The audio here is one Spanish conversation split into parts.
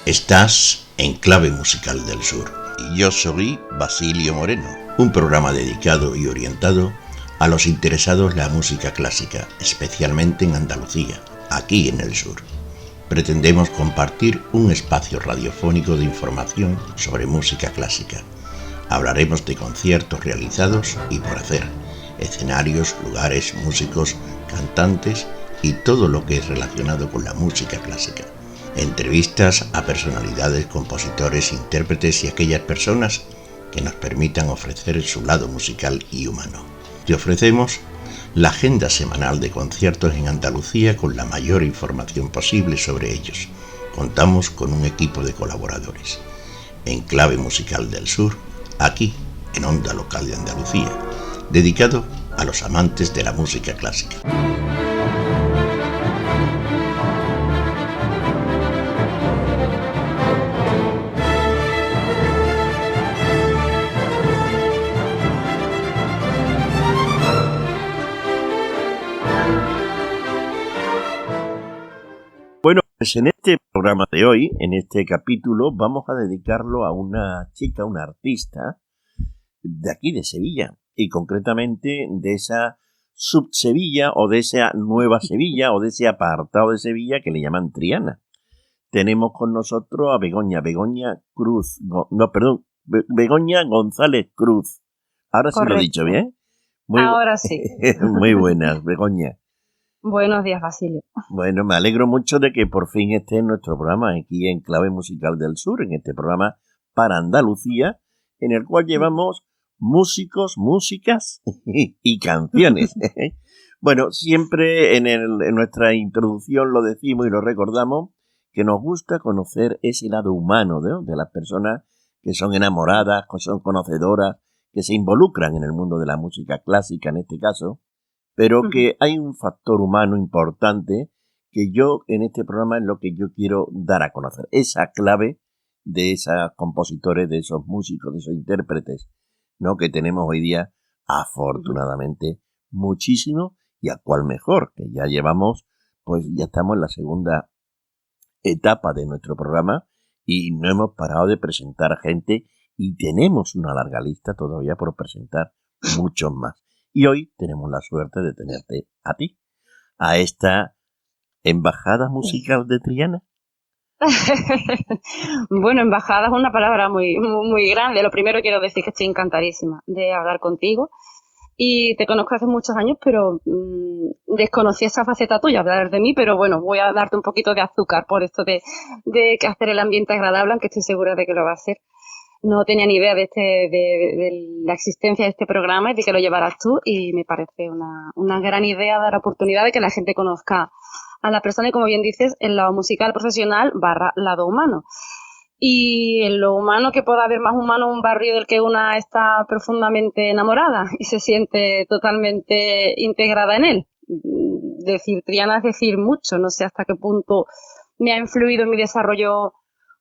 Estás en Clave Musical del Sur y yo soy Basilio Moreno, un programa dedicado y orientado a los interesados en la música clásica, especialmente en Andalucía, aquí en el sur. Pretendemos compartir un espacio radiofónico de información sobre música clásica. Hablaremos de conciertos realizados y por hacer, escenarios, lugares, músicos, cantantes y todo lo que es relacionado con la música clásica. Entrevistas a personalidades, compositores, intérpretes y aquellas personas que nos permitan ofrecer su lado musical y humano. Te ofrecemos la agenda semanal de conciertos en Andalucía con la mayor información posible sobre ellos. Contamos con un equipo de colaboradores. En Clave Musical del Sur, aquí, en Onda Local de Andalucía, dedicado a los amantes de la música clásica. Bueno, pues en este programa de hoy, en este capítulo, vamos a dedicarlo a una chica, una artista de aquí de Sevilla, y concretamente de esa sub-Sevilla o de esa nueva Sevilla o de ese apartado de Sevilla que le llaman Triana. Tenemos con nosotros a Begoña González Cruz. Ahora sí lo he dicho bien. Ahora sí. Muy buenas, Begoña. Buenos días, Basilio. Bueno, me alegro mucho de que por fin esté en nuestro programa aquí en Clave Musical del Sur, en este programa para Andalucía, en el cual llevamos músicos, músicas y canciones. Bueno, siempre en nuestra introducción lo decimos y lo recordamos, que nos gusta conocer ese lado humano, ¿no?, de las personas que son enamoradas, que son conocedoras, que se involucran en el mundo de la música clásica en este caso, pero que hay un factor humano importante que yo en este programa es lo que yo quiero dar a conocer, esa clave de esos compositores, de esos músicos, de esos intérpretes, ¿no?, que tenemos hoy día, afortunadamente, muchísimo, y a cuál mejor, que ya llevamos, pues ya estamos en la segunda etapa de nuestro programa y no hemos parado de presentar gente y tenemos una larga lista todavía por presentar muchos más. Y hoy tenemos la suerte de tenerte a ti, a esta embajada musical de Triana. Bueno, embajada es una palabra muy, muy grande. Lo primero quiero decir que estoy encantadísima de hablar contigo y te conozco hace muchos años, pero desconocí esa faceta tuya, hablar de mí, pero bueno, voy a darte un poquito de azúcar por esto de que hacer el ambiente agradable, aunque estoy segura de que lo va a hacer. No tenía ni idea de la existencia de este programa y de que lo llevaras tú, y me parece una gran idea dar oportunidad de que la gente conozca a la persona y, como bien dices, el lado musical profesional / lado humano. Y en lo humano, que pueda haber más humano un barrio del que una está profundamente enamorada y se siente totalmente integrada en él. Decir Triana es decir mucho, no sé hasta qué punto me ha influido en mi desarrollo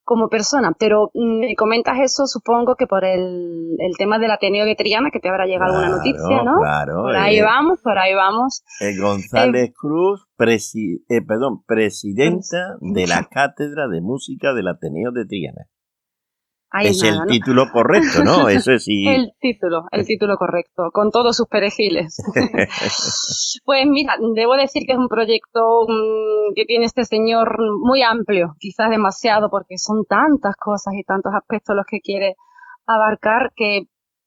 como persona, pero me comentas eso, supongo que por el tema del Ateneo de Triana, que te habrá llegado alguna noticia, ¿no? Claro. Por ahí vamos. González Cruz, presidenta de la Cátedra de Música del Ateneo de Triana. Es el título correcto, ¿no? Eso sí. El título correcto, con todos sus perejiles. Pues mira, debo decir que es un proyecto que tiene este señor muy amplio, quizás demasiado, porque son tantas cosas y tantos aspectos los que quiere abarcar, que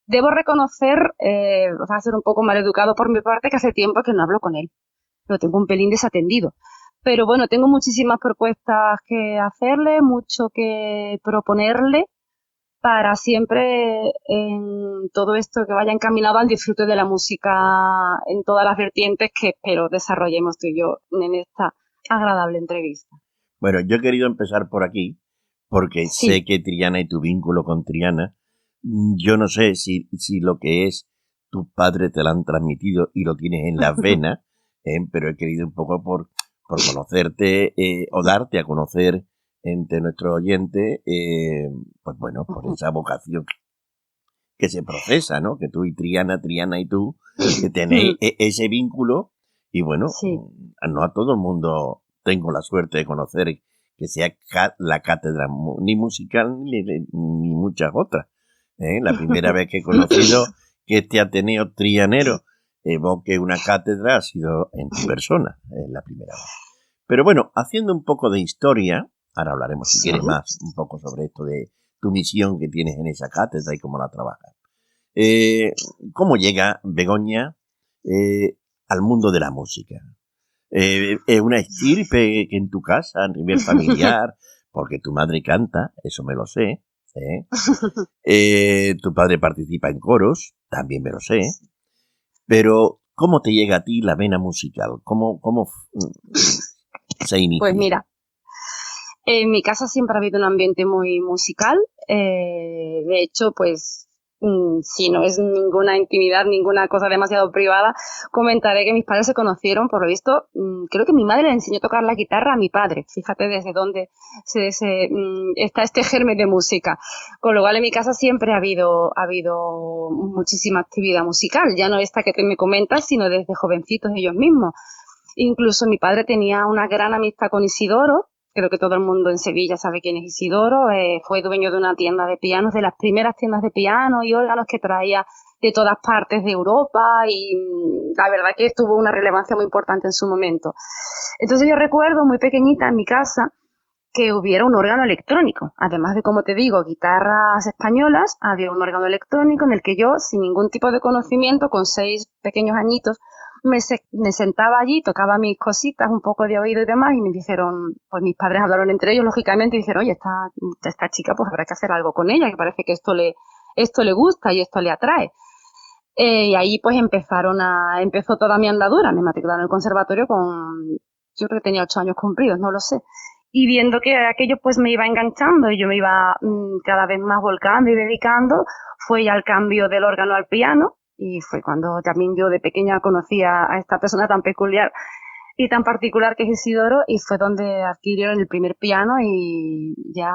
debo reconocer, va a ser un poco maleducado por mi parte, que hace tiempo que no hablo con él. Lo tengo un pelín desatendido. Pero bueno, tengo muchísimas propuestas que hacerle, mucho que proponerle, para siempre en todo esto que vaya encaminado al disfrute de la música en todas las vertientes que espero desarrollemos tú y yo en esta agradable entrevista. Bueno, yo he querido empezar por aquí porque sé que Triana y tu vínculo con Triana, yo no sé si lo que es tus padres te lo han transmitido y lo tienes en las venas, pero he querido un poco por conocerte o darte a conocer entre nuestros oyentes, pues bueno, por esa vocación que se procesa, ¿no? Que tú y Triana y tú, que tenéis ese vínculo, y bueno, no a todo el mundo tengo la suerte de conocer que sea la cátedra ni musical ni muchas otras. La primera vez que he conocido que este Ateneo Trianero evoque una cátedra ha sido en tu persona, la primera vez. Pero bueno, haciendo un poco de historia, ahora hablaremos si quieres más un poco sobre esto de tu misión que tienes en esa cátedra y cómo la trabajas. ¿Cómo llega Begoña al mundo de la música? ¿Es una estirpe que en tu casa, a nivel familiar, porque tu madre canta, eso me lo sé, tu padre participa en coros, también me lo sé, pero ¿cómo te llega a ti la vena musical? ¿Cómo se inicia? Pues mira, en mi casa siempre ha habido un ambiente muy musical. De hecho, pues si no es ninguna intimidad, ninguna cosa demasiado privada, comentaré que mis padres se conocieron, por lo visto, creo que mi madre le enseñó a tocar la guitarra a mi padre. Fíjate desde dónde está este germen de música. Con lo cual en mi casa siempre ha habido muchísima actividad musical, ya no esta que te me comentas, sino desde jovencitos ellos mismos. Incluso mi padre tenía una gran amistad con Isidoro. Creo que todo el mundo en Sevilla sabe quién es Isidoro. Fue dueño de una tienda de pianos, de las primeras tiendas de pianos y órganos que traía de todas partes de Europa, y la verdad que tuvo una relevancia muy importante en su momento. Entonces yo recuerdo muy pequeñita en mi casa que hubiera un órgano electrónico. Además de, como te digo, guitarras españolas, había un órgano electrónico en el que yo, sin ningún tipo de conocimiento, con 6 pequeños añitos, me sentaba allí, tocaba mis cositas, un poco de oído y demás, y me dijeron, pues mis padres hablaron entre ellos, lógicamente, y dijeron, oye, esta chica, pues habrá que hacer algo con ella, que parece que esto le gusta y esto le atrae. Y ahí pues empezó toda mi andadura. Me matricularon en el conservatorio yo creo que tenía 8 años cumplidos, no lo sé. Y viendo que aquello pues me iba enganchando y yo me iba cada vez más volcando y dedicando, fue ya el cambio del órgano al piano. Y fue cuando también yo de pequeña conocí a esta persona tan peculiar y tan particular que es Isidoro, y fue donde adquirieron el primer piano, y ya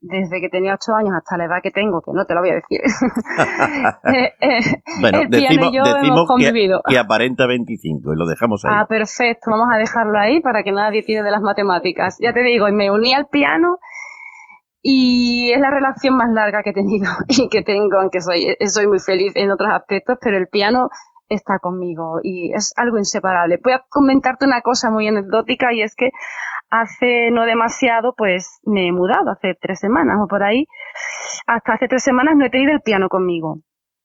desde que tenía 8 años hasta la edad que tengo, que no te lo voy a decir, bueno, el piano y yo hemos convivido. Que aparenta 25 y lo dejamos ahí. Ah, perfecto, vamos a dejarlo ahí para que nadie tire de las matemáticas. Ya te digo, y me uní al piano. Y es la relación más larga que he tenido y que tengo, aunque soy muy feliz en otros aspectos, pero el piano está conmigo y es algo inseparable. Voy a comentarte una cosa muy anecdótica, y es que hace no demasiado pues me he mudado, hace 3 semanas o por ahí. Hasta hace 3 semanas no he tenido el piano conmigo.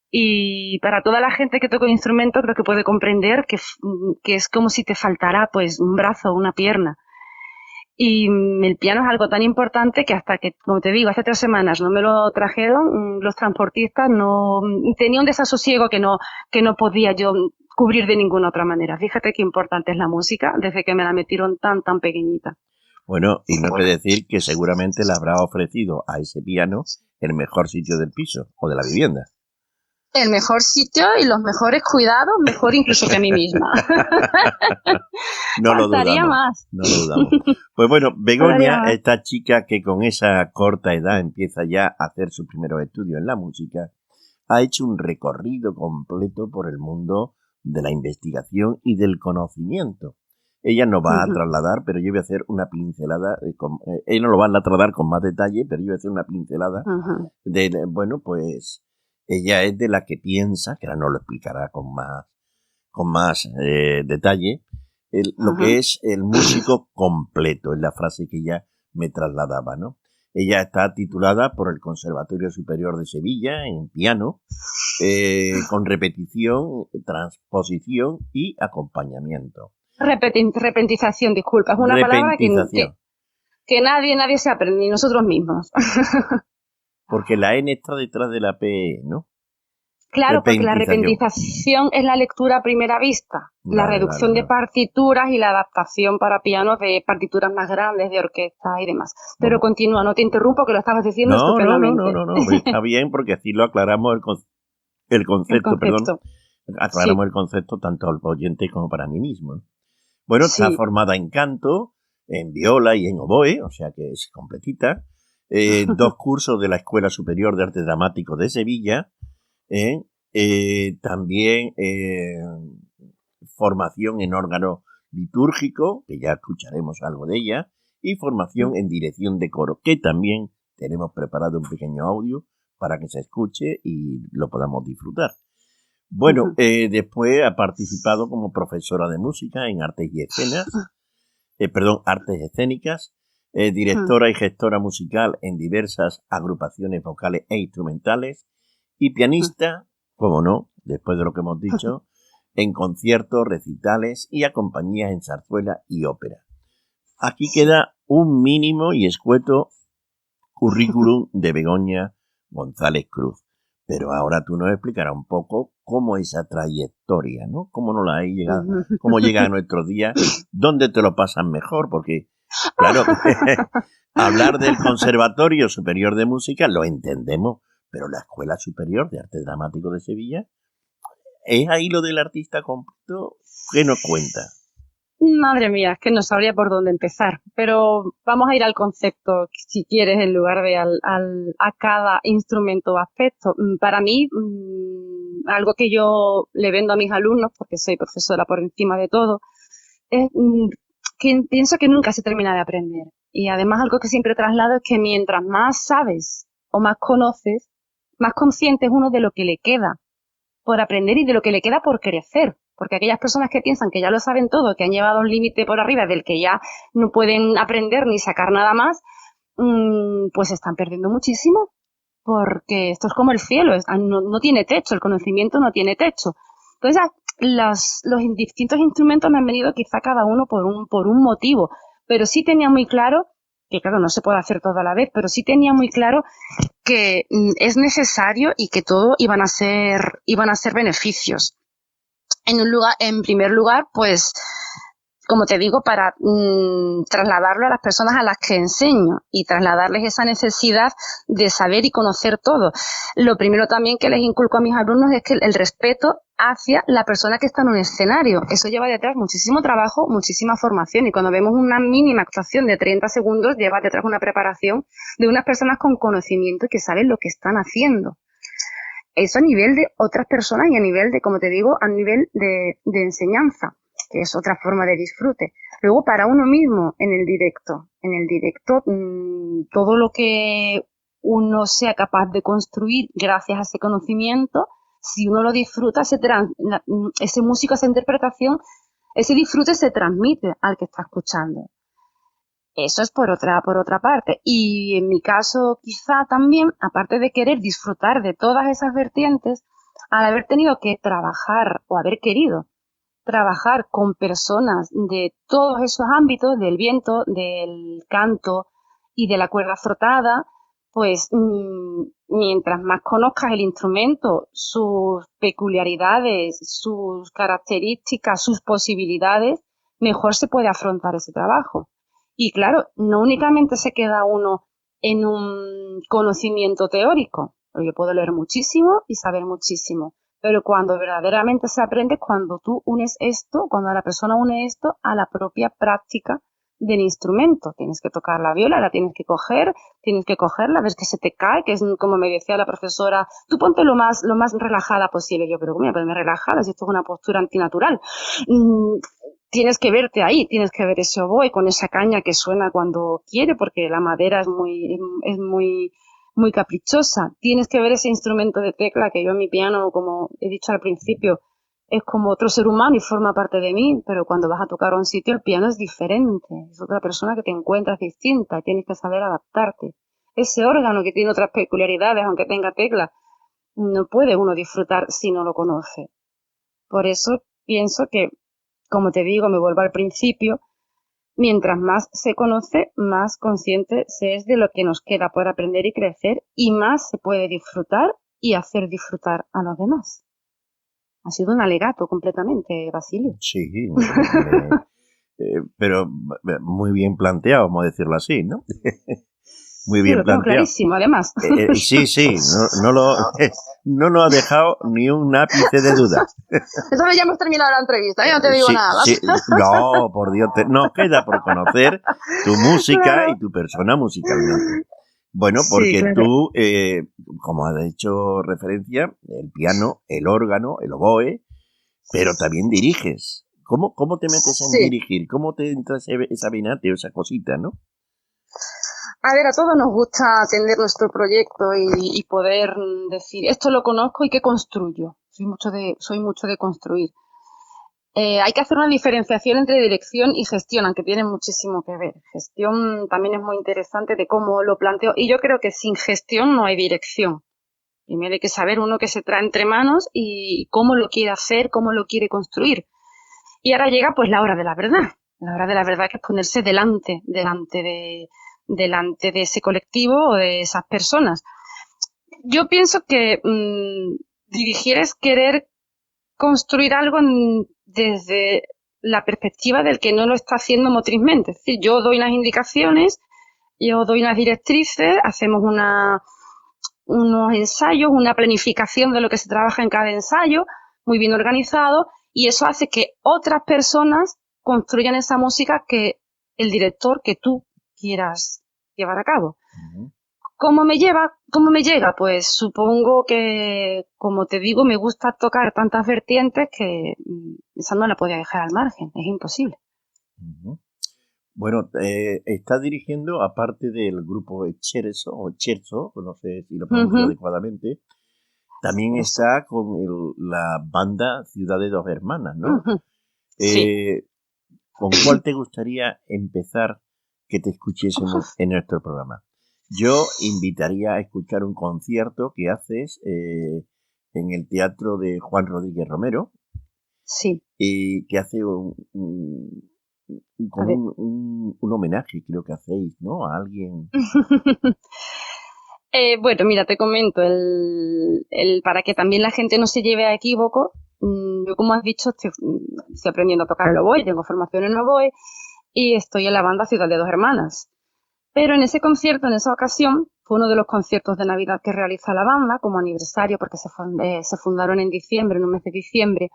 Y para toda la gente que toca instrumento creo que puede comprender que es como si te faltara pues un brazo o una pierna. Y el piano es algo tan importante que hasta que, como te digo, hace 3 semanas no me lo trajeron, los transportistas, no tenía un desasosiego que no podía yo cubrir de ninguna otra manera. Fíjate qué importante es la música desde que me la metieron tan pequeñita. Bueno, y no hay que decir que seguramente le habrá ofrecido a ese piano el mejor sitio del piso o de la vivienda. El mejor sitio y los mejores cuidados, mejor incluso que a mí misma. No lo dudamos. No lo dudamos. Pues bueno, Begoña, esta chica que con esa corta edad empieza ya a hacer sus primeros estudios en la música, ha hecho un recorrido completo por el mundo de la investigación y del conocimiento. Ella nos va a trasladar, pero yo voy a hacer una pincelada, ella no lo va a trasladar con más detalle, pero yo voy a hacer una pincelada de, bueno, pues ella es de la que piensa, que ahora nos lo explicará con más detalle, lo que es el músico completo, es la frase que ella me trasladaba, ¿no? Ella está titulada por el Conservatorio Superior de Sevilla en piano, con repetición, transposición y acompañamiento. Repentización, disculpa, es una palabra que nadie se aprende, ni nosotros mismos. Porque la N está detrás de la P, ¿no? Claro, porque la repentización es la lectura a primera vista, la reducción de partituras y la adaptación para piano de partituras más grandes, de orquesta y demás. Pero continúa, no te interrumpo, que lo estabas diciendo estupendamente. No, está bien, porque así lo aclaramos el concepto. Perdón. Aclaramos el concepto tanto al oyente como para mí mismo. Bueno, está formada en canto, en viola y en oboe, o sea que es completita. 2 cursos de la Escuela Superior de Arte Dramático de Sevilla. También formación en órgano litúrgico, que ya escucharemos algo de ella, y formación en dirección de coro, que también tenemos preparado un pequeño audio para que se escuche y lo podamos disfrutar. Bueno, después ha participado como profesora de música en artes escénicas, directora y gestora musical en diversas agrupaciones vocales e instrumentales y pianista, como no, después de lo que hemos dicho, en conciertos, recitales y a compañías en zarzuela y ópera. Aquí queda un mínimo y escueto currículum de Begoña González Cruz. Pero ahora tú nos explicarás un poco cómo esa trayectoria, ¿no? Cómo no la hay llegado, cómo llega a nuestros días, dónde te lo pasan mejor, porque, claro, hablar del Conservatorio Superior de Música lo entendemos, pero la Escuela Superior de Arte Dramático de Sevilla, ¿es ahí lo del artista completo? ¿Qué nos cuenta? Madre mía, es que no sabría por dónde empezar, pero vamos a ir al concepto, si quieres, en lugar de a cada instrumento o aspecto. Para mí, algo que yo le vendo a mis alumnos, porque soy profesora por encima de todo, es que pienso que nunca se termina de aprender. Y además algo que siempre traslado es que mientras más sabes o más conoces, más consciente es uno de lo que le queda por aprender y de lo que le queda por crecer. Porque aquellas personas que piensan que ya lo saben todo, que han llevado un límite por arriba del que ya no pueden aprender ni sacar nada más, pues están perdiendo muchísimo. Porque esto es como el cielo, no tiene techo, el conocimiento no tiene techo. Entonces, los distintos instrumentos me han venido quizá cada uno por un motivo. Pero sí tenía muy claro, que claro, no se puede hacer todo a la vez, pero sí tenía muy claro que es necesario y que todo iban a ser beneficios. En primer lugar, pues, como te digo, para trasladarlo a las personas a las que enseño y trasladarles esa necesidad de saber y conocer todo. Lo primero también que les inculco a mis alumnos es que el respeto hacia la persona que está en un escenario. Eso lleva detrás muchísimo trabajo, muchísima formación, y cuando vemos una mínima actuación de 30 segundos, lleva detrás una preparación de unas personas con conocimiento y que saben lo que están haciendo. Eso a nivel de otras personas y a nivel de, como te digo, a nivel de enseñanza, que es otra forma de disfrute. Luego, para uno mismo, en el directo, todo lo que uno sea capaz de construir gracias a ese conocimiento, si uno lo disfruta, ese músico, esa interpretación, ese disfrute se transmite al que está escuchando. Eso es por otra parte. Y en mi caso, quizá también, aparte de querer disfrutar de todas esas vertientes, al haber tenido que trabajar o haber querido trabajar con personas de todos esos ámbitos, del viento, del canto y de la cuerda frotada, pues mientras más conozcas el instrumento, sus peculiaridades, sus características, sus posibilidades, mejor se puede afrontar ese trabajo. Y claro, no únicamente se queda uno en un conocimiento teórico, porque yo puedo leer muchísimo y saber muchísimo, pero cuando verdaderamente se aprende, cuando cuando la persona une esto a la propia práctica del instrumento. Tienes que tocar la viola, la tienes que cogerla, ves que se te cae, que es como me decía la profesora, tú ponte lo más relajada posible. Yo, pero ¿cómo voy a ponerme relajada si esto es una postura antinatural? Tienes que verte ahí, tienes que ver ese oboe con esa caña que suena cuando quiere, porque la madera es muy caprichosa. Tienes que ver ese instrumento de tecla, que yo en mi piano, como he dicho al principio, es como otro ser humano y forma parte de mí, pero cuando vas a tocar a un sitio el piano es diferente, es otra persona que te encuentras distinta, tienes que saber adaptarte. Ese órgano que tiene otras peculiaridades, aunque tenga tecla, no puede uno disfrutar si no lo conoce. Por eso pienso que, como te digo, me vuelvo al principio, mientras más se conoce, más consciente se es de lo que nos queda por aprender y crecer, y más se puede disfrutar y hacer disfrutar a los demás. Ha sido un alegato completamente, Basilio. Sí, pero muy bien planteado, vamos a decirlo así, ¿no? Muy bien planteado. Clarísimo, además. Sí, no nos ha dejado ni un ápice de duda. Eso ya hemos terminado la entrevista, yo no te digo nada. Sí, no, por Dios, nos queda por conocer tu música, claro, y tu persona musicalmente. Bueno, porque sí, claro, tú, como has hecho referencia, el piano, el órgano, el oboe, pero también diriges ¿Cómo te metes en dirigir? ¿Cómo te entra esa vinate o esa cosita, no? A ver, a todos nos gusta atender nuestro proyecto y poder decir, esto lo conozco y qué construyo. Soy mucho de construir. Hay que hacer una diferenciación entre dirección y gestión, aunque tiene muchísimo que ver. Gestión también es muy interesante de cómo lo planteo. Y yo creo que sin gestión no hay dirección. Primero hay que saber uno qué se trae entre manos y cómo lo quiere hacer, cómo lo quiere construir. Y ahora llega pues la hora de la verdad. La hora de la verdad que es ponerse delante de ese colectivo o de esas personas. Yo pienso que dirigir es querer construir algo desde la perspectiva del que no lo está haciendo motrizmente. Es decir, yo doy unas indicaciones, yo doy unas directrices, hacemos unos ensayos, una planificación de lo que se trabaja en cada ensayo, muy bien organizado, y eso hace que otras personas construyan esa música que el director, que tú quieras llevar a cabo. Uh-huh. ¿Cómo me llega? Pues supongo que, como te digo, me gusta tocar tantas vertientes que esa no la podía dejar al margen, es imposible. Uh-huh. Bueno, estás dirigiendo, aparte del grupo Cherzo, no sé si lo pronuncio adecuadamente, también está con la banda Ciudad de Dos Hermanas, ¿no? Sí. ¿Con cuál te gustaría empezar que te escuchésemos en nuestro programa? Yo invitaría a escuchar un concierto que haces en el teatro de Juan Rodríguez Romero. Sí. Y que hace un homenaje, creo que hacéis, ¿no? A alguien. Bueno, mira, te comento, para que también la gente no se lleve a equívoco, yo, como has dicho, estoy aprendiendo a tocar el oboe, tengo formación en oboe y estoy en la banda Ciudad de Dos Hermanas. Pero en ese concierto, en esa ocasión, fue uno de los conciertos de Navidad que realiza la banda como aniversario, porque se fundaron en diciembre, en un mes de diciembre.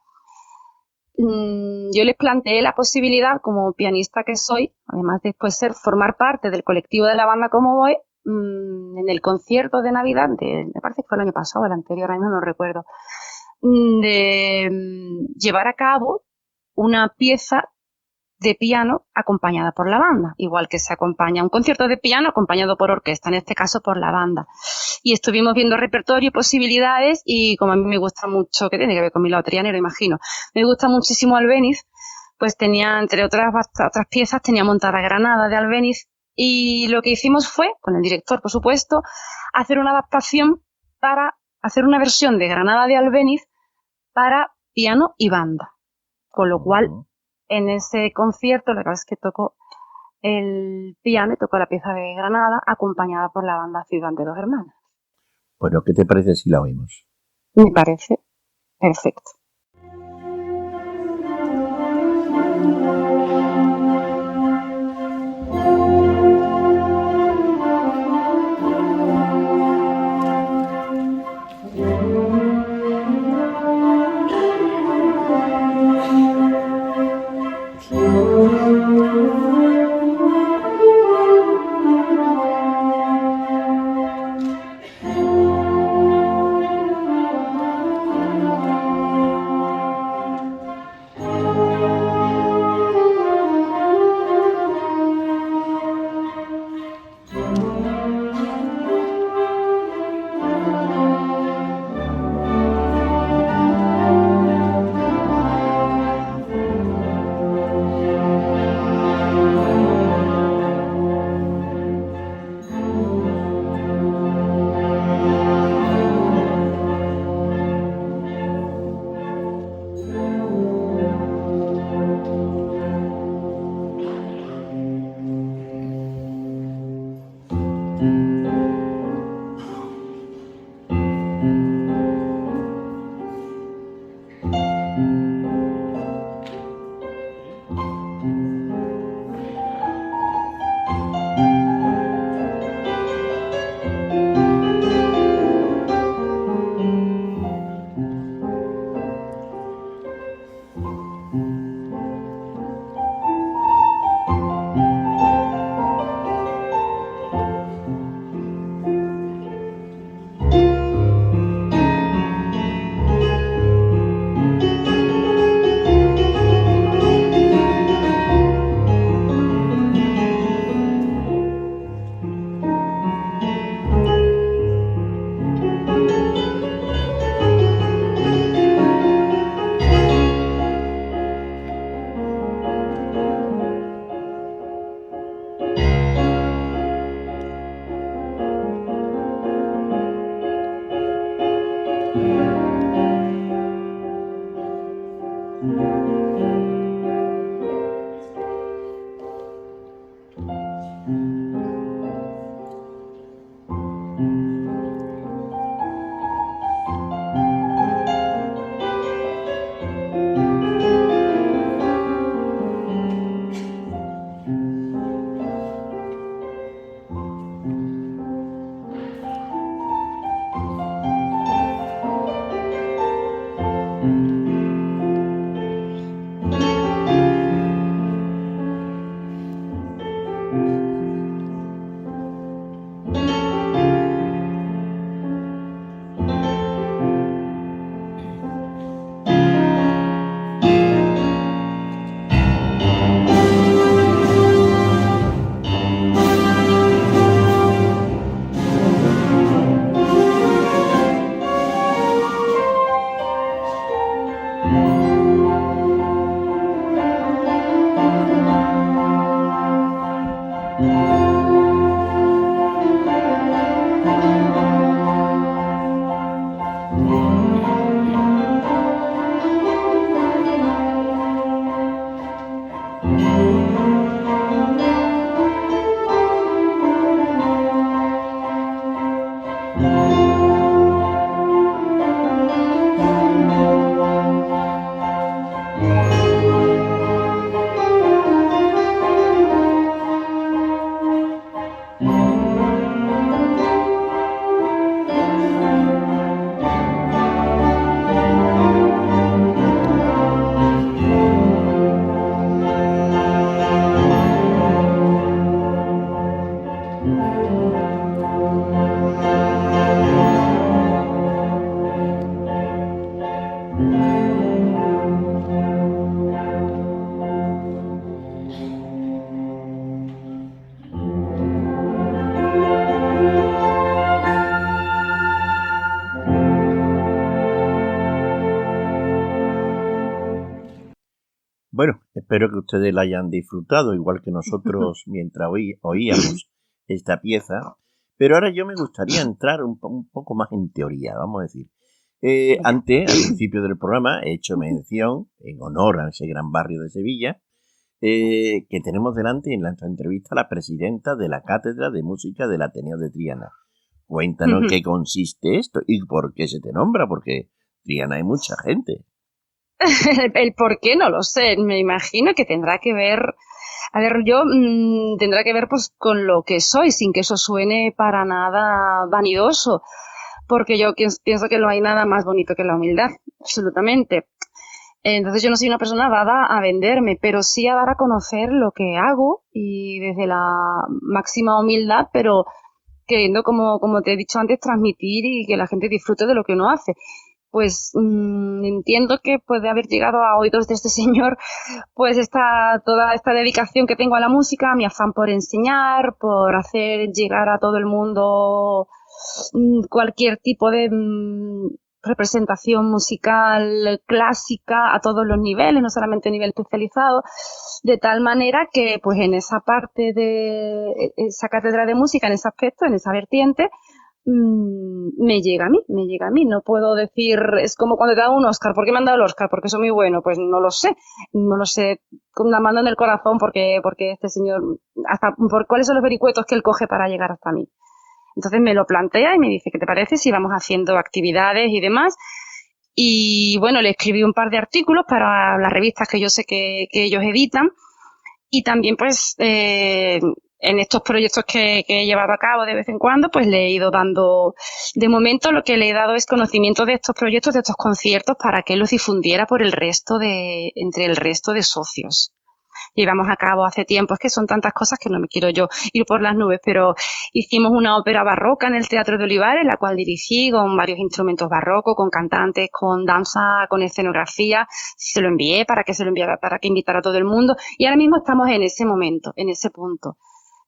Yo les planteé la posibilidad, como pianista que soy, además de formar parte del colectivo de la banda como voy, en el concierto de Navidad, me parece que fue el año pasado, el anterior año, no recuerdo, de llevar a cabo una pieza de piano acompañada por la banda, igual que se acompaña un concierto de piano acompañado por orquesta, en este caso por la banda. Y estuvimos viendo repertorio y posibilidades, y como a mí me gusta mucho, que tiene que ver con mi lado trianero, imagino, me gusta muchísimo Albéniz, pues tenía, entre otras piezas, tenía montada Granada de Albéniz, y lo que hicimos fue, con el director por supuesto, hacer una adaptación para hacer una versión de Granada de Albéniz para piano y banda, con lo cual en ese concierto la verdad es que tocó el piano y tocó la pieza de Granada acompañada por la banda Ciudad de Dos Hermanas. Bueno, ¿qué te parece si la oímos? Me parece perfecto. Bueno, espero que ustedes la hayan disfrutado, igual que nosotros mientras oíamos esta pieza. Pero ahora yo me gustaría entrar un poco más en teoría, vamos a decir. Antes, al principio del programa, he hecho mención, en honor a ese gran barrio de Sevilla, que tenemos delante en nuestra entrevista a la presidenta de la Cátedra de Música del Ateneo de Triana. Cuéntanos qué consiste esto y por qué se te nombra, porque Triana hay mucha gente. El por qué no lo sé, me imagino que tendrá que ver, tendrá que ver pues con lo que soy, sin que eso suene para nada vanidoso, porque yo pienso que no hay nada más bonito que la humildad, absolutamente. Entonces yo no soy una persona dada a venderme, pero sí a dar a conocer lo que hago y desde la máxima humildad, pero queriendo, como te he dicho antes, transmitir y que la gente disfrute de lo que uno hace. Pues entiendo que puede haber llegado a oídos de este señor pues toda esta dedicación que tengo a la música, mi afán por enseñar, por hacer llegar a todo el mundo cualquier tipo de representación musical clásica a todos los niveles, no solamente a nivel especializado, de tal manera que pues en esa parte de esa cátedra de música, en ese aspecto, en esa vertiente, me llega a mí, no puedo decir, es como cuando te da un Oscar, ¿por qué me han dado el Oscar? Porque soy muy bueno, pues no lo sé, con la mano en el corazón porque este señor, hasta por cuáles son los vericuetos que él coge para llegar hasta mí. Entonces me lo plantea y me dice, ¿qué te parece si vamos haciendo actividades y demás? Y bueno, le escribí un par de artículos para las revistas que yo sé que ellos editan y también pues en estos proyectos que he llevado a cabo de vez en cuando, pues le he ido dando, de momento lo que le he dado es conocimiento de estos proyectos, de estos conciertos, para que los difundiera por entre el resto de socios. Llevamos a cabo hace tiempo, es que son tantas cosas que no me quiero yo ir por las nubes, pero hicimos una ópera barroca en el Teatro de Olivares, la cual dirigí con varios instrumentos barrocos, con cantantes, con danza, con escenografía. Se lo envié para que invitara a todo el mundo y ahora mismo estamos en ese momento, en ese punto.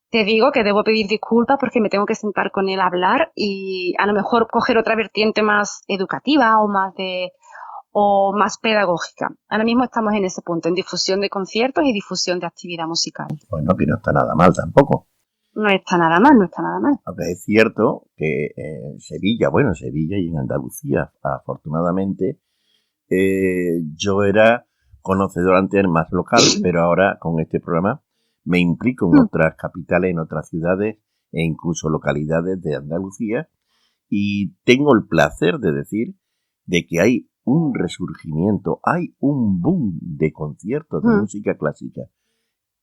Te digo que debo pedir disculpas porque me tengo que sentar con él a hablar y a lo mejor coger otra vertiente más educativa o más pedagógica. Ahora mismo estamos en ese punto, en difusión de conciertos y difusión de actividad musical. Bueno, que no está nada mal tampoco. No está nada mal, no está nada mal. Aunque es cierto que en Sevilla y en Andalucía, afortunadamente, yo era conocedor antes más local, pero ahora con este programa me implico en otras capitales, en otras ciudades e incluso localidades de Andalucía y tengo el placer de decir de que hay un resurgimiento, hay un boom de conciertos de música clásica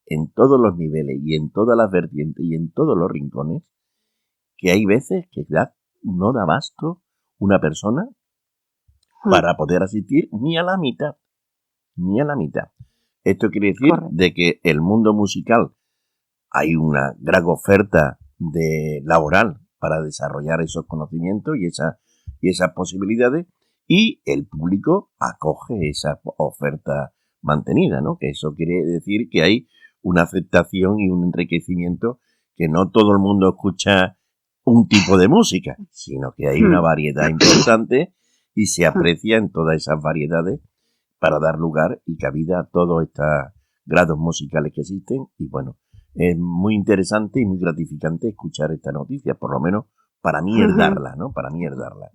en todos los niveles y en todas las vertientes y en todos los rincones, que hay veces que no da abasto una persona para poder asistir ni a la mitad. Esto quiere decir de que el mundo musical hay una gran oferta laboral para desarrollar esos conocimientos y esas posibilidades, y el público acoge esa oferta mantenida, ¿no? Que eso quiere decir que hay una aceptación y un enriquecimiento, que no todo el mundo escucha un tipo de música, sino que hay una variedad importante y se aprecia en todas esas variedades para dar lugar y cabida a todos estos grados musicales que existen. Y bueno, es muy interesante y muy gratificante escuchar esta noticia, por lo menos para mí es darla, ¿no? Para mí es darla.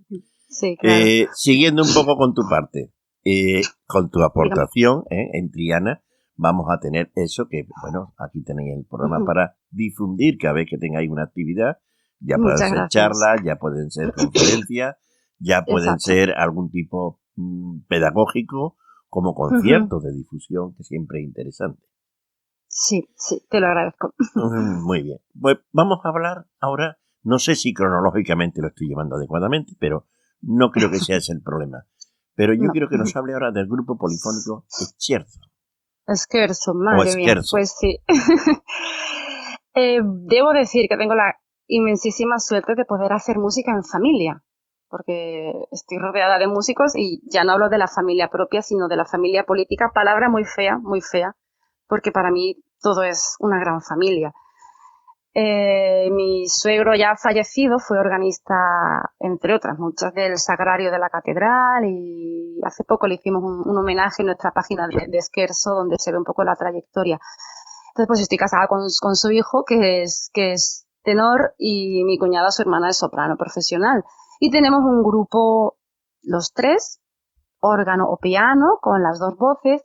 Sí, claro. Siguiendo un poco con tu parte, con tu aportación en Triana, vamos a tener eso que, bueno, aquí tenéis el programa para difundir cada vez que tengáis una actividad. Ya pueden ser charlas, ya pueden ser conferencias, ya pueden ser algún tipo pedagógico, como conciertos de difusión, que siempre es interesante. Sí, te lo agradezco. Muy bien. Pues vamos a hablar ahora, no sé si cronológicamente lo estoy llevando adecuadamente, pero no creo que sea ese el problema. Pero yo quiero que nos hable ahora del grupo polifónico Scherzo. Scherzo, madre mía. Pues sí. Debo decir que tengo la inmensísima suerte de poder hacer música en familia, porque estoy rodeada de músicos y ya no hablo de la familia propia, sino de la familia política, palabra muy fea, porque para mí todo es una gran familia. Mi suegro ya fallecido fue organista, entre otras muchas, del Sagrario de la Catedral, y hace poco le hicimos un homenaje en nuestra página de Scherzo, donde se ve un poco la trayectoria. Entonces, pues estoy casada con su hijo, que es tenor, y mi cuñada, su hermana, es soprano profesional. Y tenemos un grupo, los tres, órgano o piano, con las dos voces,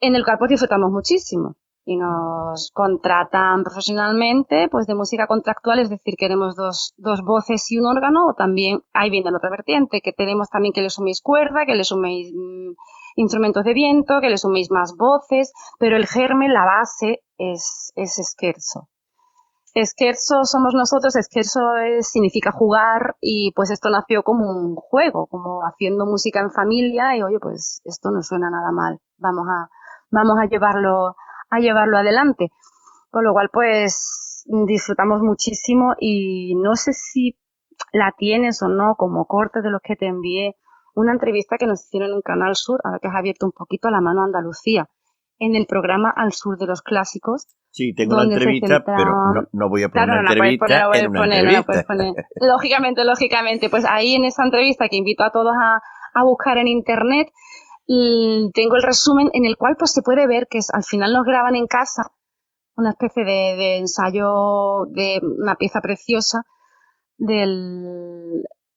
en el cual pues disfrutamos muchísimo. Y nos contratan profesionalmente, pues de música contractual, es decir, queremos dos voces y un órgano, o también, ahí viene la otra vertiente, que tenemos también que le suméis cuerda, que le suméis instrumentos de viento, que le suméis más voces, pero el germen, la base, es scherzo. Scherzo somos nosotros, scherzo significa jugar, y pues esto nació como un juego, como haciendo música en familia, y oye, pues esto no suena nada mal, vamos a llevarlo adelante. Con lo cual, pues disfrutamos muchísimo, y no sé si la tienes o no como corte de los que te envié, una entrevista que nos hicieron en Canal Sur, ahora que has abierto un poquito la mano a Andalucía, en el programa Al Sur de los Clásicos. Sí, tengo la entrevista, pero no voy a poner claro, una entrevista en una entrevista. No la puedes poner. Lógicamente, pues ahí en esa entrevista, que invito a todos a buscar en internet, tengo el resumen en el cual pues se puede ver que al final nos graban en casa, una especie de ensayo de una pieza preciosa de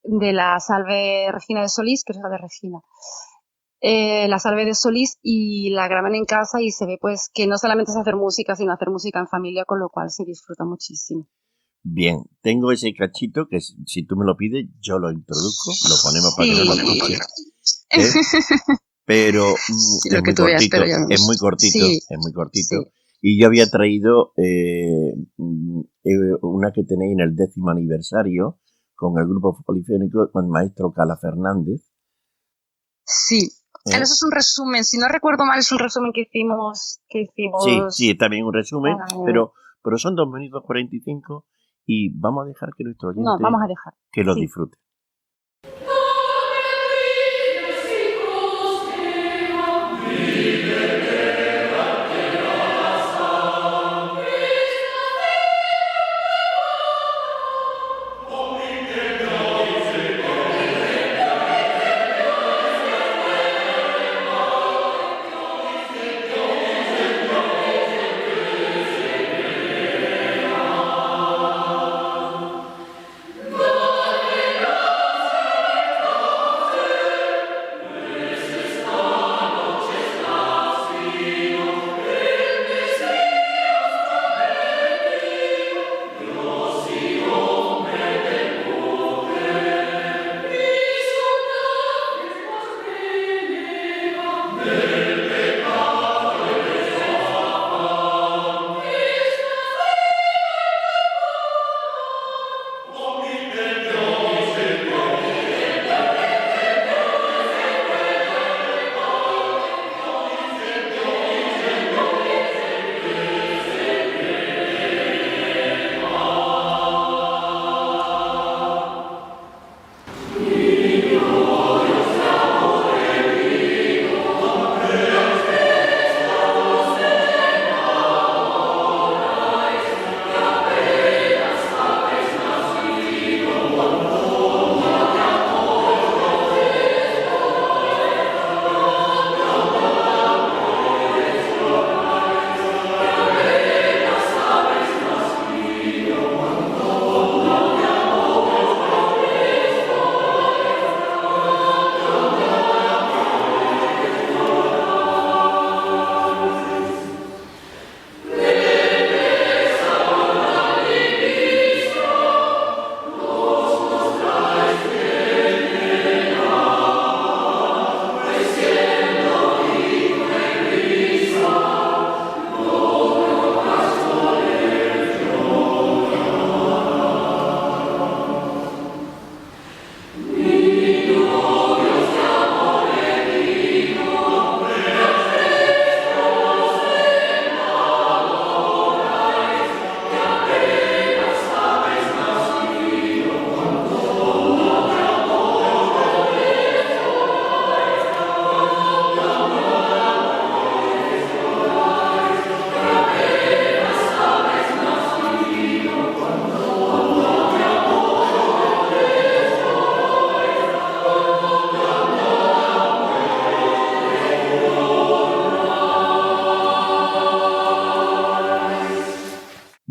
la Salve Regina de Solís, que es la de Regina. La Salve de Solís, y la graban en casa, y se ve pues que no solamente es hacer música, sino hacer música en familia, con lo cual se disfruta muchísimo. Bien, tengo ese cachito que si tú me lo pides, yo lo introduzco, lo ponemos para que no lo escuche. Pero es muy cortito. Sí. Y yo había traído una que tenéis en el 10º aniversario con el grupo polifónico con el maestro Cala Fernández. Sí. Eso es un resumen, si no recuerdo mal, es un resumen que hicimos. Sí, también un resumen, pero son 2 minutos 45, y vamos a dejar que nuestro oyente que lo disfrute. Gloria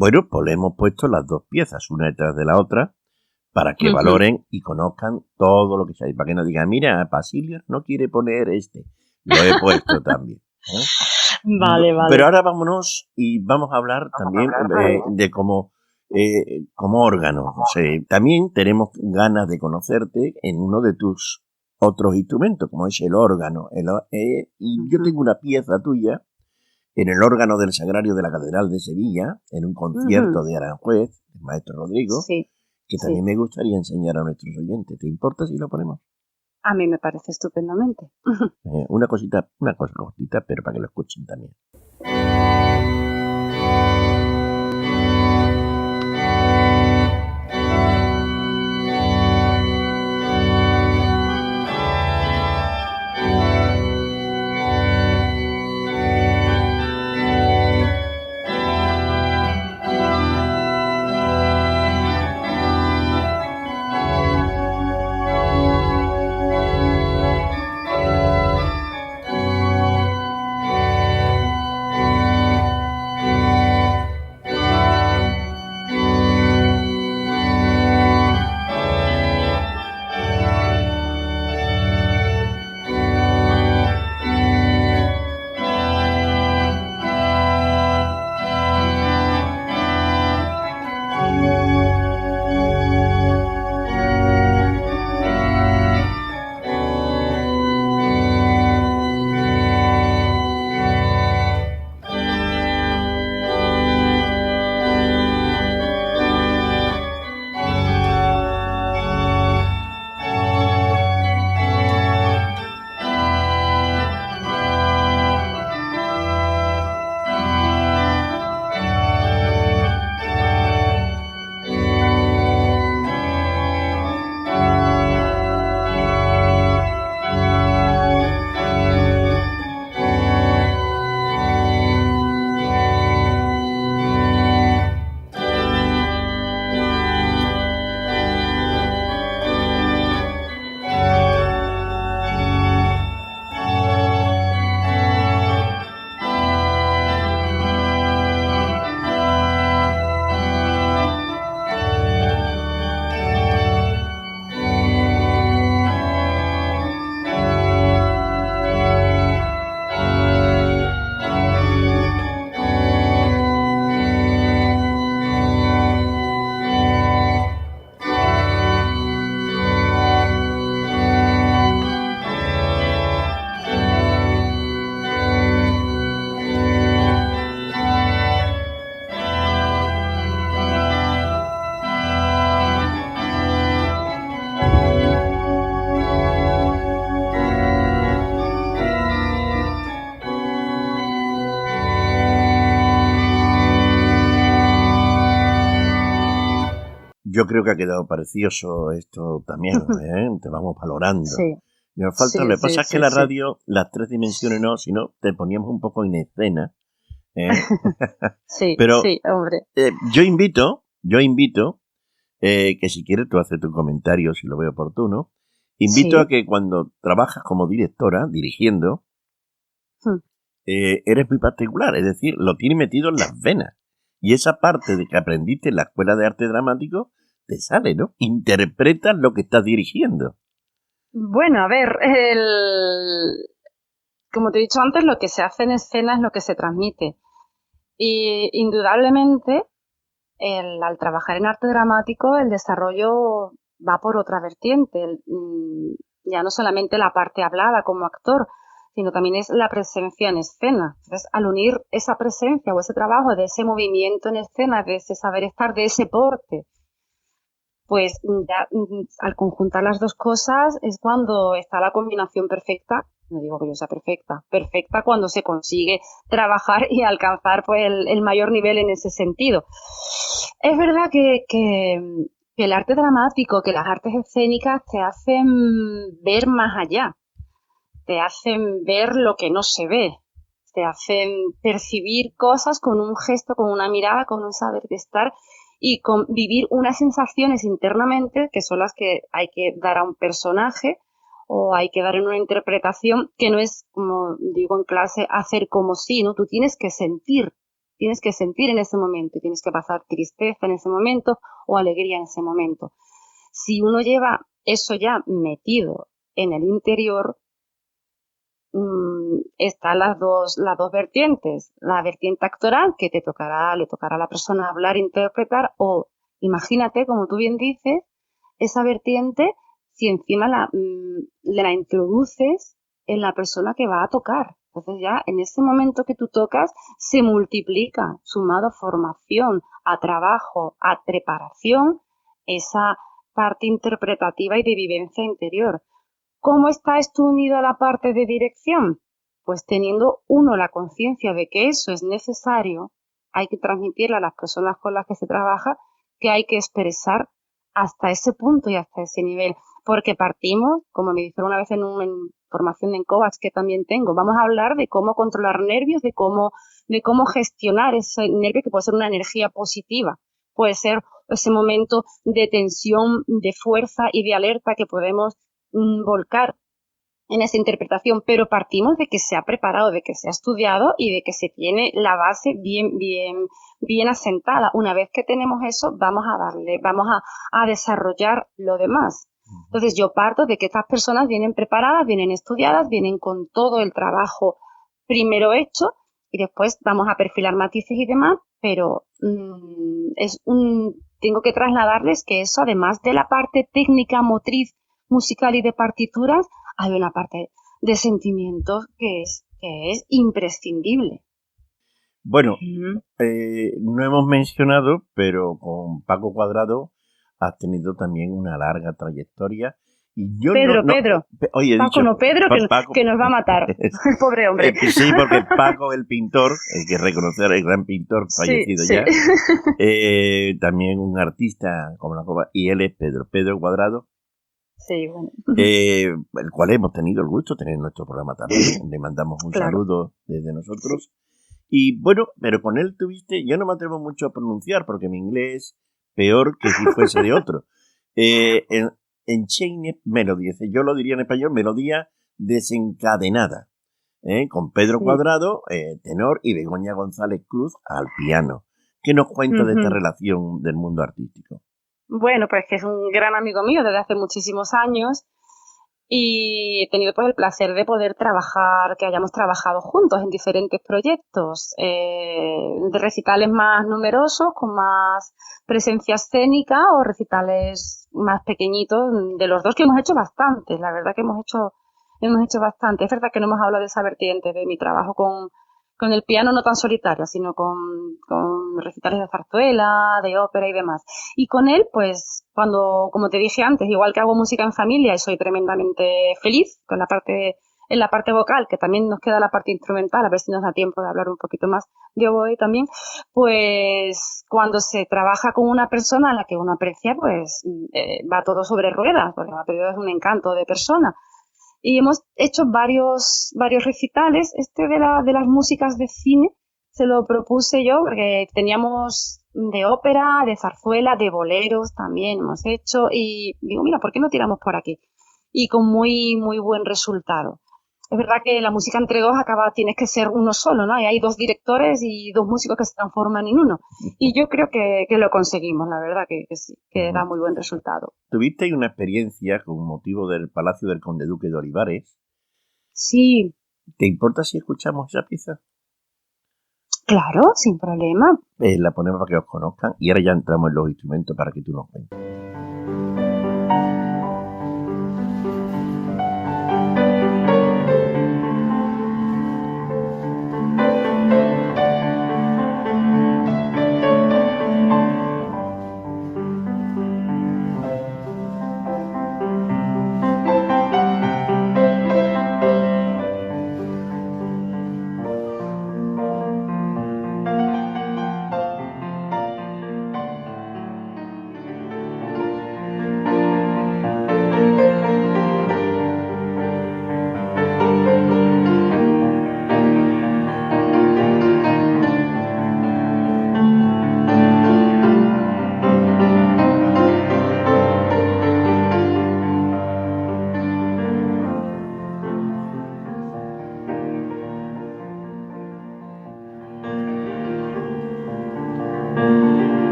Bueno, pues le hemos puesto las dos piezas, una detrás de la otra, para que valoren y conozcan todo lo que se hay. Para que no digan, mira, Basilio no quiere poner este. Lo he puesto también. Vale. Pero ahora vámonos y vamos a hablar también de como órgano. O sea, también tenemos ganas de conocerte en uno de tus otros instrumentos, como es el órgano. Y yo tengo una pieza tuya en el órgano del Sagrario de la Catedral de Sevilla, en un concierto de Aranjuez, el maestro Rodrigo, que también me gustaría enseñar a nuestros oyentes. ¿Te importa si lo ponemos? A mí me parece estupendamente. Una cosa cortita, pero para que lo escuchen también. Yo creo que ha quedado precioso esto también, te vamos valorando. Sí. Nos falta, lo que pasa es que la radio, las tres dimensiones no, sino te poníamos un poco en escena. Pero, sí, hombre. Yo invito, que si quieres tú haces tu comentario si lo veo oportuno, invito a que cuando trabajas como directora, dirigiendo, eres muy particular, es decir, lo tienes metido en las venas. Y esa parte de que aprendiste en la Escuela de Arte Dramático te sale, ¿no? Interpretas lo que estás dirigiendo. Bueno, a ver, como te he dicho antes, lo que se hace en escena es lo que se transmite. Y indudablemente, al trabajar en arte dramático, el desarrollo va por otra vertiente. Ya no solamente la parte hablada como actor, sino también es la presencia en escena. Entonces, al unir esa presencia o ese trabajo de ese movimiento en escena, de ese saber estar, de ese porte, pues ya al conjuntar las dos cosas es cuando está la combinación perfecta. No digo que yo sea perfecta cuando se consigue trabajar y alcanzar pues el mayor nivel en ese sentido. Es verdad que el arte dramático, que las artes escénicas te hacen ver más allá. Te hacen ver lo que no se ve, te hacen percibir cosas con un gesto, con una mirada, con un saber de estar y con vivir unas sensaciones internamente que son las que hay que dar a un personaje o hay que dar en una interpretación que no es, como digo en clase, hacer como si, ¿no? Tú tienes que sentir tienes que sentir en ese momento, y tienes que pasar tristeza en ese momento o alegría en ese momento. Si uno lleva eso ya metido en el interior, están las dos vertientes. La vertiente actoral, que le tocará a la persona hablar, interpretar, o imagínate, como tú bien dices, esa vertiente, si encima la introduces en la persona que va a tocar. Entonces ya en ese momento que tú tocas se multiplica, sumado a formación, a trabajo, a preparación, esa parte interpretativa y de vivencia interior. ¿Cómo está esto unido a la parte de dirección? Pues teniendo uno la conciencia de que eso es necesario, hay que transmitirle a las personas con las que se trabaja que hay que expresar hasta ese punto y hasta ese nivel. Porque partimos, como me dijeron una vez en formación en coach que también tengo, vamos a hablar de cómo controlar nervios, de cómo gestionar ese nervio que puede ser una energía positiva, puede ser ese momento de tensión, de fuerza y de alerta que podemos volcar en esa interpretación, pero partimos de que se ha preparado, de que se ha estudiado y de que se tiene la base bien asentada. Una vez que tenemos eso, vamos a desarrollar lo demás. Entonces yo parto de que estas personas vienen preparadas, vienen estudiadas, vienen con todo el trabajo primero hecho y después vamos a perfilar matices y demás, pero tengo que trasladarles que eso, además de la parte técnica, motriz, musical y de partituras, hay una parte de sentimientos que es imprescindible. Bueno, no hemos mencionado, pero con Paco Cuadrado has tenido también una larga trayectoria. Y yo Pedro, oye, Paco, dicho, no Pedro, Paco, que nos va a matar. El pobre hombre. Sí, porque Paco, el pintor, hay que reconocer, el gran pintor fallecido sí. ya, también un artista como la copa, y él es Pedro Cuadrado. Sí, bueno. El cual hemos tenido el gusto de tener en nuestro programa también. Le mandamos un saludo desde nosotros. Y bueno, pero con él tuviste, yo no me atrevo mucho a pronunciar porque mi inglés es peor que si fuese de otro. En Chain Melody, yo lo diría en español, melodía desencadenada, con Pedro Cuadrado, tenor, y Begoña González Cruz al piano. ¿Qué nos cuenta de esta relación del mundo artístico? Bueno, pues que es un gran amigo mío desde hace muchísimos años y he tenido pues el placer de poder trabajar, que hayamos trabajado juntos en diferentes proyectos, de recitales más numerosos, con más presencia escénica, o recitales más pequeñitos, de los dos, que hemos hecho bastantes, la verdad que hemos hecho bastante. Es verdad que no hemos hablado de esa vertiente de mi trabajo con el piano, no tan solitario, sino con recitales de zarzuela, de ópera y demás. Y con él, pues, como te dije antes, igual que hago música en familia y soy tremendamente feliz con en la parte vocal, que también nos queda la parte instrumental, a ver si nos da tiempo de hablar un poquito más de oboe también, pues cuando se trabaja con una persona a la que uno aprecia, pues va todo sobre ruedas, porque Mateo es un encanto de persona. Y hemos hecho varios recitales. De las músicas de cine se lo propuse yo, porque teníamos de ópera, de zarzuela, de boleros también hemos hecho, y digo, mira, ¿por qué no tiramos por aquí? Y con muy, muy buen resultado. Es verdad que la música entre dos tienes que ser uno solo, ¿no? Y hay dos directores y dos músicos que se transforman en uno. Y yo creo que lo conseguimos, la verdad que sí, que da muy buen resultado. ¿Tuviste una experiencia con motivo del Palacio del Conde Duque de Olivares? Sí. ¿Te importa si escuchamos esa pieza? Claro, sin problema. La ponemos para que os conozcan y ahora ya entramos en los instrumentos para que tú nos cuentes.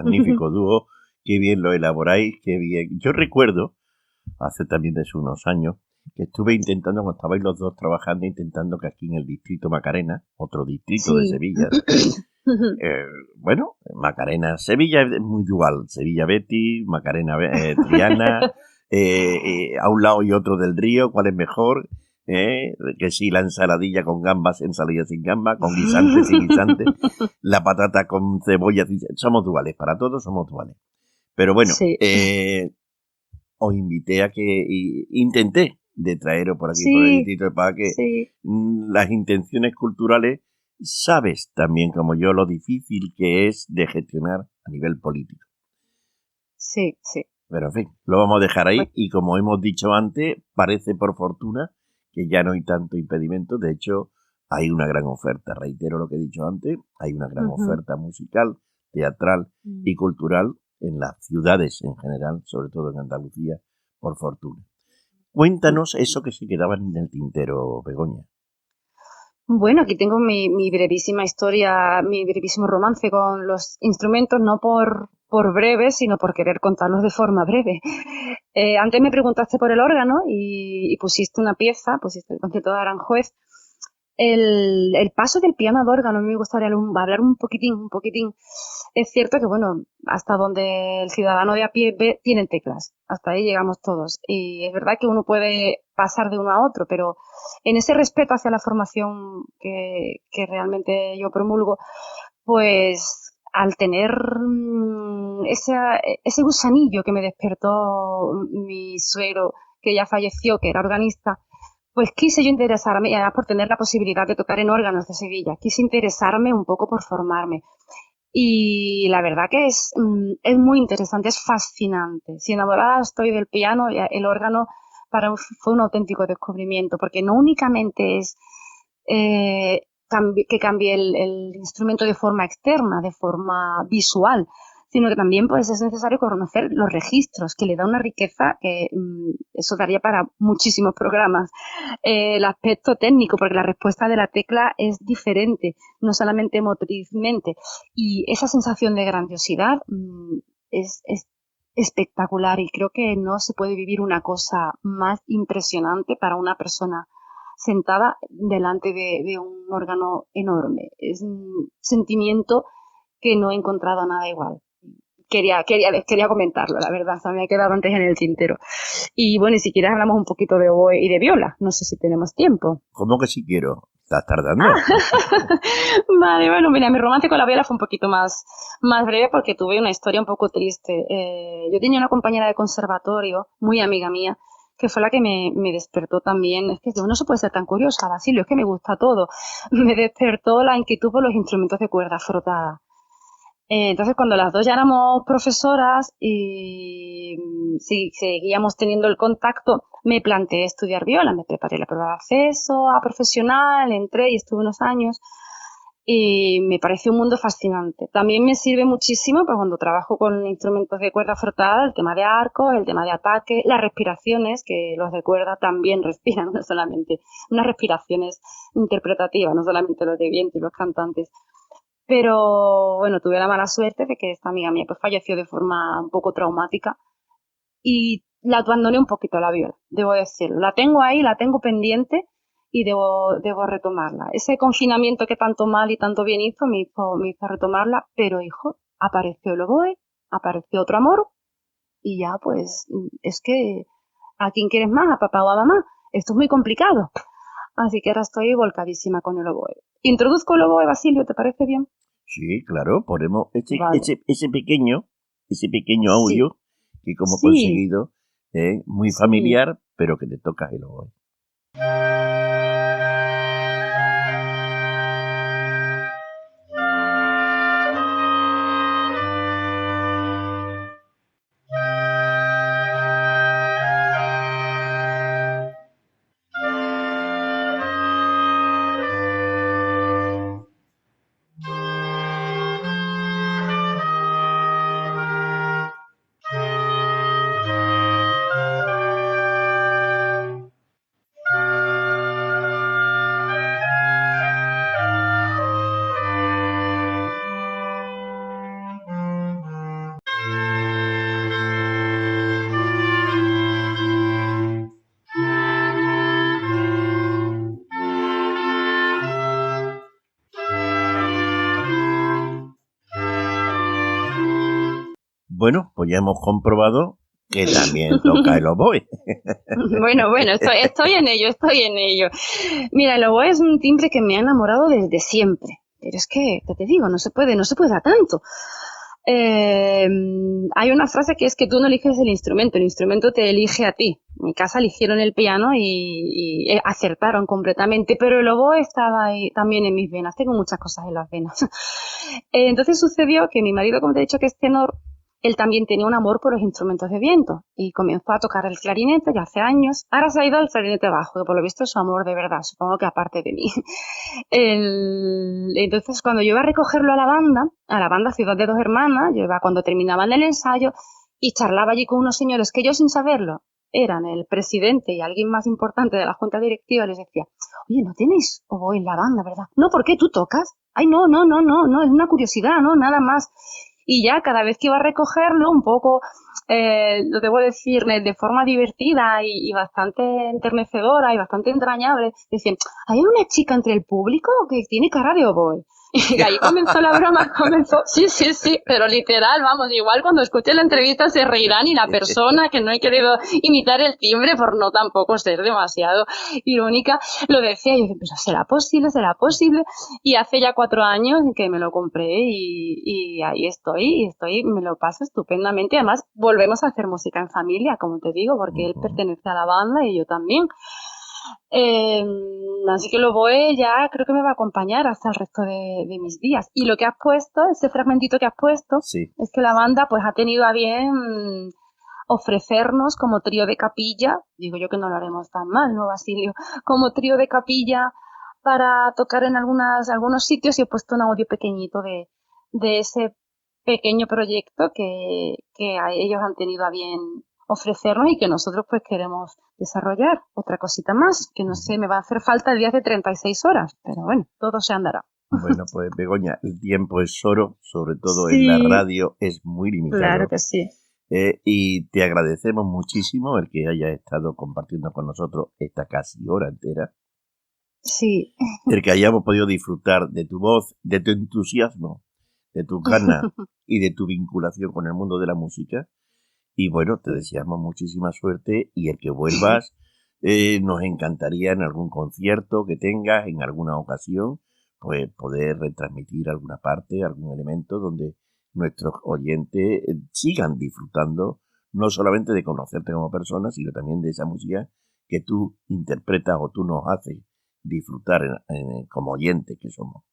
magnífico dúo, qué bien lo elaboráis, qué bien. Yo recuerdo, hace también desde unos años, que estuve intentando, cuando estabais los dos trabajando, intentando que aquí en el distrito Macarena, otro distrito de Sí. Sevilla, bueno, Macarena, Sevilla es muy dual, Sevilla Betis, Macarena Triana, a un lado y otro del río, ¿cuál es mejor? Que si la ensaladilla con gambas, ensaladilla sin gambas, con guisante, sin guisante, la patata con cebolla, somos duales, para todos somos duales. Pero bueno, Sí, os invité a que intenté de traeros por aquí, por el sí, distrito, para que sí, las intenciones culturales, sabes también como yo lo difícil que es de gestionar a nivel político. sí, sí. Pero en fin, lo vamos a dejar Pues, ahí y como hemos dicho antes, parece por fortuna que ya no hay tanto impedimento. De hecho, hay una gran oferta, reitero lo que he dicho antes, hay una gran ujú. oferta musical, teatral y cultural en las ciudades en general, sobre todo en Andalucía, por fortuna. Cuéntanos eso que se quedaba en el tintero, Begoña. Bueno, aquí tengo mi brevísima historia, mi brevísimo romance con los instrumentos, no por breve, sino por querer contarlos de forma breve. Antes me preguntaste por el órgano y pusiste una pieza, pusiste el concierto de Aranjuez. El paso del piano al órgano, a mí me gustaría hablar un poquitín. Es cierto que, bueno, hasta donde el ciudadano de a pie ve, tienen teclas. Hasta ahí llegamos todos. Y es verdad que uno puede pasar de uno a otro, pero en ese respeto hacia la formación que realmente yo promulgo, pues al tener ese gusanillo que me despertó mi suegro, que ya falleció, que era organista, pues quise yo interesarme, y además por tener la posibilidad de tocar en órganos de Sevilla, quise interesarme un poco por formarme. Y la verdad que es muy interesante, es fascinante. Si enamorada estoy del piano, el órgano fue un auténtico descubrimiento, porque no únicamente es que cambie el instrumento de forma externa, de forma visual, sino que también pues, es necesario conocer los registros, que le da una riqueza que eso daría para muchísimos programas. El aspecto técnico, porque la respuesta de la tecla es diferente, no solamente motrizmente, y esa sensación de grandiosidad es espectacular y creo que no se puede vivir una cosa más impresionante para una persona sentada delante de un órgano enorme. Es un sentimiento que no he encontrado nada igual. Quería comentarlo, la verdad, se me ha quedado antes en el tintero. Y bueno, y si quieres hablamos un poquito de oboe y de viola, no sé si tenemos tiempo. ¿Cómo que si quiero? ¿Estás tardando? Vale, bueno, mira, mi romance con la viola fue un poquito más breve porque tuve una historia un poco triste. Yo tenía una compañera de conservatorio, muy amiga mía, que fue la que me despertó también. Es que no se puede ser tan curiosa, Basilio, es que me gusta todo. Me despertó la inquietud por los instrumentos de cuerda frotada. Entonces, cuando las dos ya éramos profesoras y seguíamos teniendo el contacto, me planteé estudiar viola. Me preparé la prueba de acceso a profesional, entré y estuve unos años y me pareció un mundo fascinante. También me sirve muchísimo pues, cuando trabajo con instrumentos de cuerda frotada, el tema de arco, el tema de ataque, las respiraciones, que los de cuerda también respiran, no solamente unas respiraciones interpretativas, no solamente los de viento y los cantantes. Pero bueno, tuve la mala suerte de que esta amiga mía pues falleció de forma un poco traumática y la abandoné un poquito la viola, debo decirlo. La tengo ahí, la tengo pendiente y debo retomarla. Ese confinamiento que tanto mal y tanto bien hizo me hizo retomarla, pero hijo, apareció el oboe, apareció otro amor y ya pues es que ¿a quién quieres más? ¿A papá o a mamá? Esto es muy complicado. Así que ahora estoy volcadísima con el oboe. ¿Introduzco el oboe, Basilio? ¿Te parece bien? Sí, claro, ponemos Vale. ese pequeño Sí, audio que como sí, conseguido, muy sí. familiar, pero que te toca el oboe. Bueno, pues ya hemos comprobado que también toca el oboe. Bueno, estoy en ello. Mira, el oboe es un timbre que me ha enamorado desde siempre. Pero es que, ¿qué te digo? No se puede a tanto. Hay una frase que es que tú no eliges el instrumento te elige a ti. En mi casa eligieron el piano y acertaron completamente, pero el oboe estaba ahí también en mis venas. Tengo muchas cosas en las venas. Entonces sucedió que mi marido, como te he dicho que es tenor, él también tenía un amor por los instrumentos de viento y comenzó a tocar el clarinete ya hace años. Ahora se ha ido al clarinete bajo, que por lo visto es su amor de verdad, supongo que aparte de mí. Entonces, cuando yo iba a recogerlo a la banda Ciudad de Dos Hermanas, yo iba cuando terminaban el ensayo y charlaba allí con unos señores que yo sin saberlo eran el presidente y alguien más importante de la junta directiva, les decía, oye, ¿no tenéis oboe en la banda, verdad? No, ¿por qué? ¿Tú tocas? Ay, no, es una curiosidad, no, nada más. Y ya cada vez que iba a recogerlo, un poco, lo debo decir, de forma divertida y bastante enternecedora y bastante entrañable, decían, hay una chica entre el público que tiene cara de oboe. Y ahí comenzó la broma, sí, pero literal, vamos, igual cuando escuche la entrevista se reirán y la persona que no he querido imitar el timbre por no tampoco ser demasiado irónica, lo decía, y yo dije, pues será posible, y hace ya 4 años que me lo compré y ahí estoy, me lo paso estupendamente, además volvemos a hacer música en familia, como te digo, porque él pertenece a la banda y yo también. Así que el oboe ya creo que me va a acompañar hasta el resto de mis días. Y lo que has puesto, ese fragmentito que has puesto, sí, es que la banda pues ha tenido a bien ofrecernos como trío de capilla, digo yo que no lo haremos tan mal, ¿no, Basilio? Como trío de capilla para tocar en algunos sitios, y he puesto un audio pequeñito de ese pequeño proyecto que ellos han tenido a bien ofrecernos y que nosotros pues queremos desarrollar. Otra cosita más, que no sé, me va a hacer falta días de 36 horas, pero bueno, todo se andará. Bueno, pues Begoña, el tiempo es oro, sobre todo en la radio es muy limitado. Claro que sí. Y te agradecemos muchísimo el que hayas estado compartiendo con nosotros esta casi hora entera. Sí. El que hayamos podido disfrutar de tu voz, de tu entusiasmo, de tu ganas y de tu vinculación con el mundo de la música. Y bueno, te deseamos muchísima suerte y el que vuelvas nos encantaría en algún concierto que tengas, en alguna ocasión, pues poder retransmitir alguna parte, algún elemento donde nuestros oyentes sigan disfrutando no solamente de conocerte como persona, sino también de esa música que tú interpretas o tú nos haces disfrutar como oyentes que somos.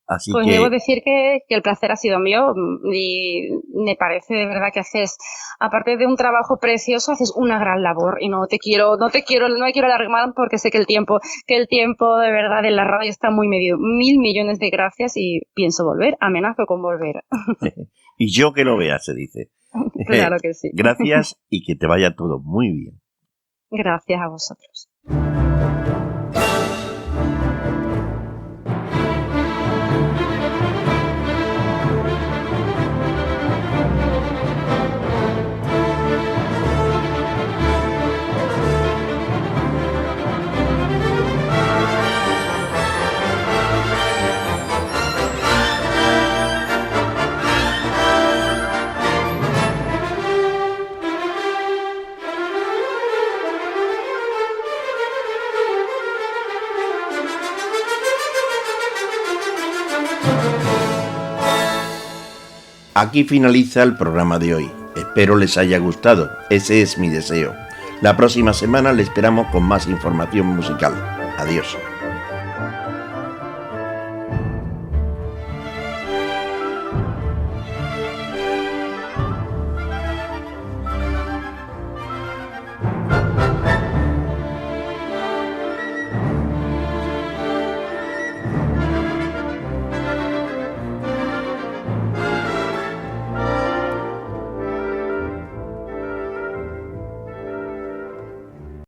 Así pues que debo decir que el placer ha sido mío y me parece de verdad que haces, aparte de un trabajo precioso, haces una gran labor y no me quiero alargar porque sé que el tiempo de verdad en la radio está muy medido. 1.000 millones de gracias y pienso volver, amenazo con volver. Y yo que lo vea, se dice. Claro que sí. Gracias y que te vaya todo muy bien. Gracias a vosotros. Aquí finaliza el programa de hoy. Espero les haya gustado. Ese es mi deseo. La próxima semana le esperamos con más información musical. Adiós.